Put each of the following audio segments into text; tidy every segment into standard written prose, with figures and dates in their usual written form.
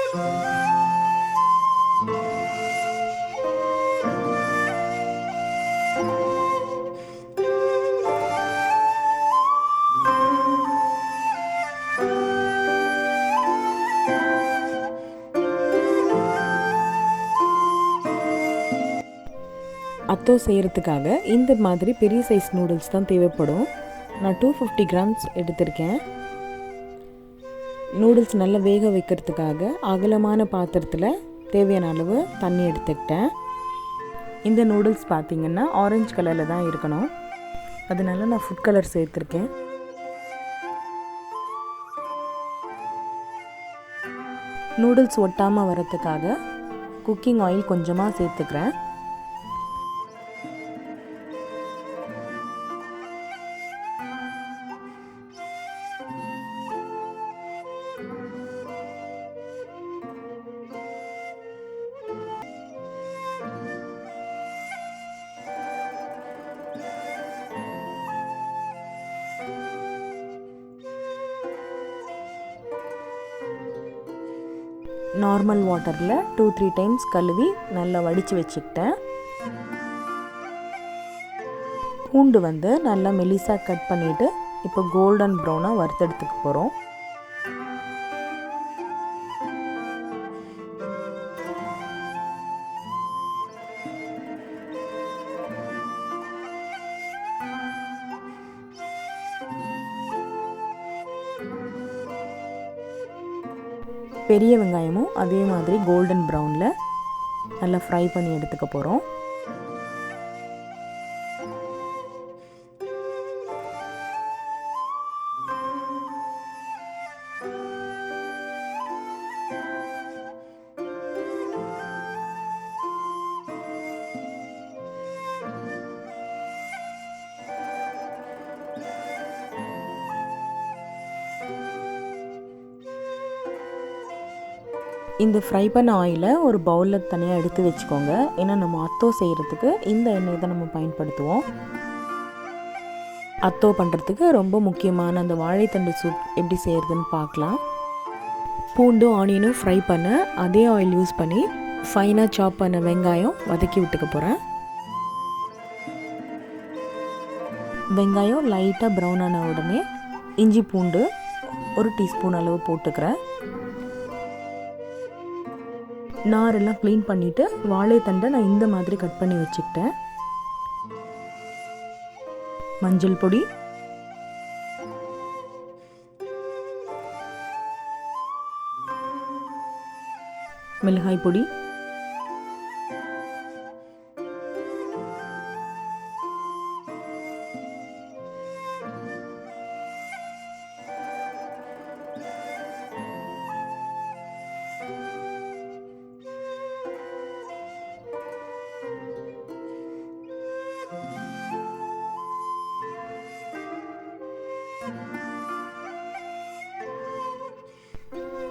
அத்தோ செய்கிறதுக்காக இந்த மாதிரி பெரிய சைஸ் நூடுல்ஸ் தான் தேவைப்படும். நான் 250 கிராம்ஸ் எடுத்திருக்கேன். நூடுல்ஸ் நல்லா வேக வைக்கிறதுக்காக அகலமான பாத்திரத்தில் தேவையான அளவு தண்ணி எடுத்துக்கிட்டேன். இந்த நூடுல்ஸ் பார்த்திங்கன்னா ஆரஞ்சு கலரில் தான் இருக்கணும், அதனால நான் ஃபுட் கலர் சேர்த்துருக்கேன். நூடுல்ஸ் ஒட்டாமல் வரத்துக்காக குக்கிங் ஆயில் கொஞ்சமாக சேர்த்துக்கிறேன். நார்மல் வாட்டரில் 2-3 டைம்ஸ் கழுவி நல்லா வடித்து வச்சுக்கிட்டேன். பூண்டு நல்லா மெலிசாக கட் பண்ணிவிட்டு இப்போ கோல்டன் ப்ரௌனாக வறுத்தெடுத்துக்க போகிறோம். பெரிய வெங்காயமும் அதே மாதிரி கோல்டன் ப்ரௌனில் நல்லா ஃப்ரை பண்ணி எடுத்துக்க போகிறோம். இந்த ஃப்ரை பண்ண ஆயிலை ஒரு பவுலில் தனியாக எடுத்து வச்சுக்கோங்க. ஏன்னா நம்ம அத்தோ செய்கிறதுக்கு இந்த எண்ணெயை தான் நம்ம பயன்படுத்துவோம். அத்தோ பண்ணுறதுக்கு ரொம்ப முக்கியமான அந்த வாழைத்தண்டு சூப் எப்படி செய்கிறதுன்னு பார்க்கலாம். பூண்டும் ஆனியனும் ஃப்ரை பண்ண அதே ஆயில் யூஸ் பண்ணி ஃபைனாக சாப் பண்ண வெங்காயம் வதக்கி விட்டுக்க போகிறேன். வெங்காயம் லைட்டாக ப்ரௌன் ஆன உடனே இஞ்சி பூண்டு 1 டீஸ்பூன் அளவு போட்டுக்கிறேன். நாரெல்லாம் க்ளீன் பண்ணிவிட்டு வாழைத்தண்டை நான் இந்த மாதிரி கட் பண்ணி வச்சுக்கிட்டேன். மஞ்சள் பொடி, மிளகாய் பொடி,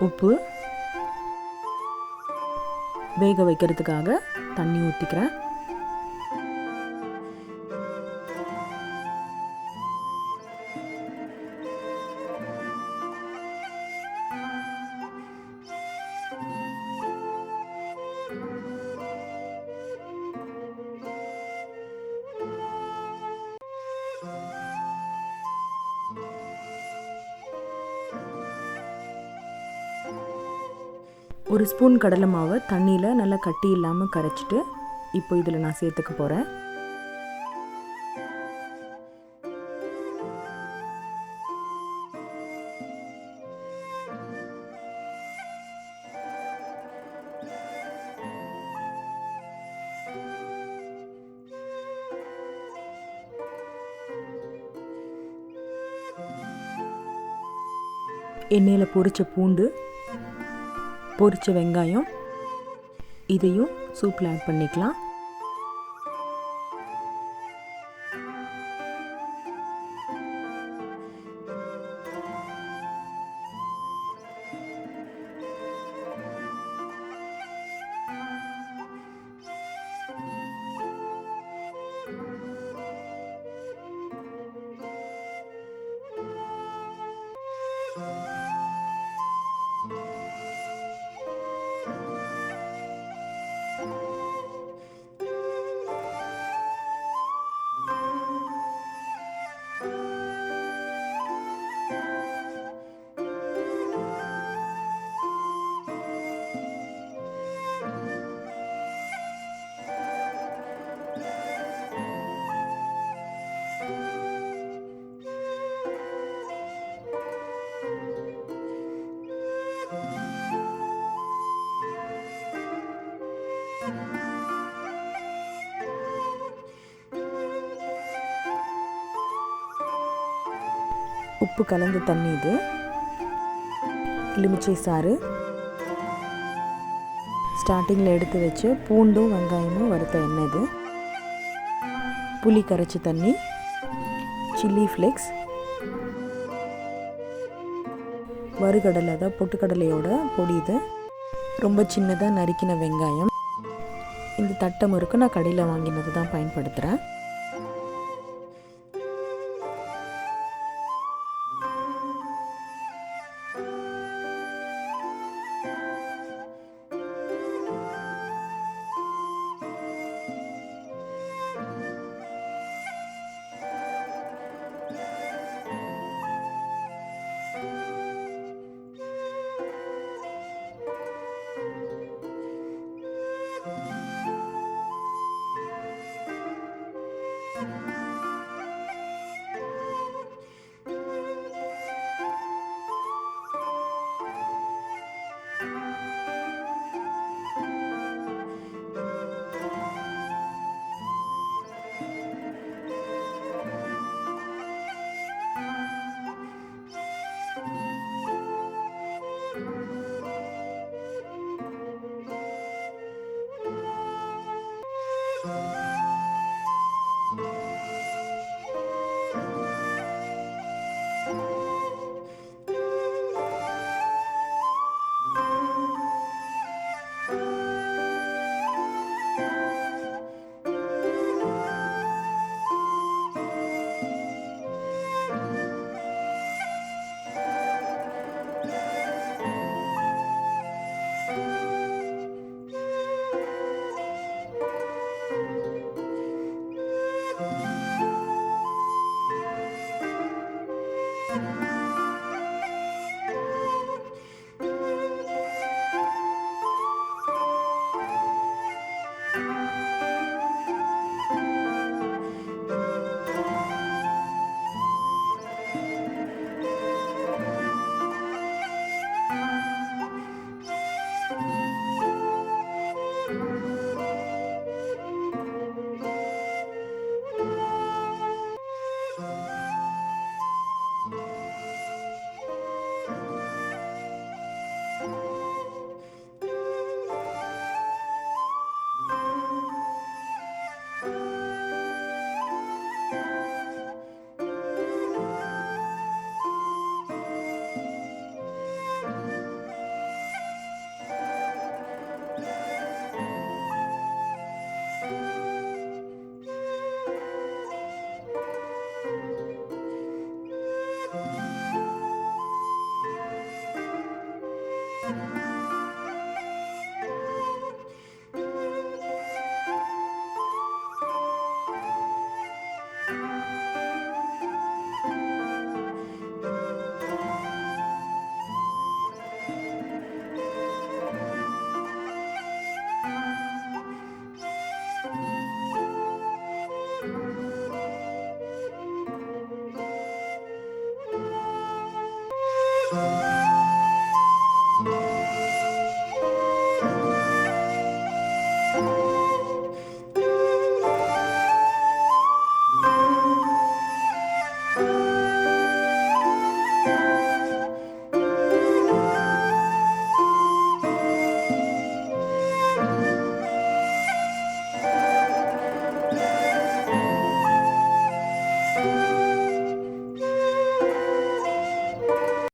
உப்பு, வேக வைக்கிறதுக்காக தண்ணி ஊற்றிக்கிறேன். ஒரு ஸ்பூன் கடலை மாவை தண்ணியில் நல்லா கட்டி இல்லாமல் கரைச்சிட்டு இப்போ இதில் நான் சேர்த்துக்க போகிறேன். எண்ணெயில் பொரிச்ச பூண்டு, பொரிச்ச வெங்காயம் இதையும் சூப்பில் ஆட் பண்ணிக்கலாம். உப்பு கலந்த தண்ணி இது. எலுமிச்சை சாறு, ஸ்டார்டிங்கில் எடுத்து வச்சு பூண்டும் வெங்காயமும் வறுத்த எண்ணெய் இது, புளி கரைச்சி தண்ணி, சில்லி ஃப்ளேக்ஸ், வறுகடலை தான் பொட்டுக்கடலையோட பொடி இது, ரொம்ப சின்னதாக நறுக்கின வெங்காயம். இந்த தட்டை முறுக்கு நான் கடையில் வாங்கினது தான் பயன்படுத்துகிறேன்.